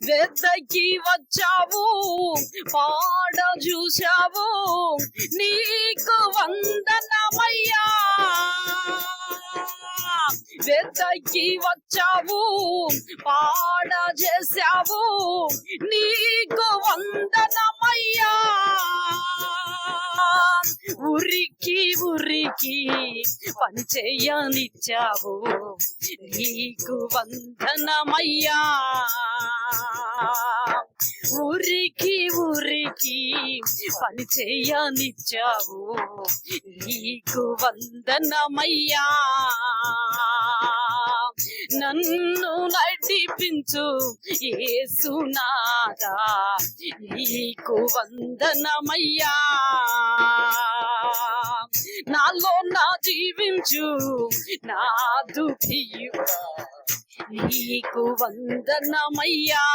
వెద్దకి వచ్చావు, పాడ చూశావు, నీకు వందనమయ్యా. వెద్దకి వచ్చావు, పాడ చేశావు, నీకు వందనమయ్యా. ఉరికి ఉరికి పని చేయనిచ్చావు, నీకు వందనమయ్యా. ఉరికి ఉరికి పని చేయనిచ్చావు, నీకు వందనమయ్యా. నన్ను నడిపించు యేసునాథా, నీకు వందనమయ్యా. నాలో నా జీవించు నాదు ప్రియుడా, నీకు వందనమయ్యా.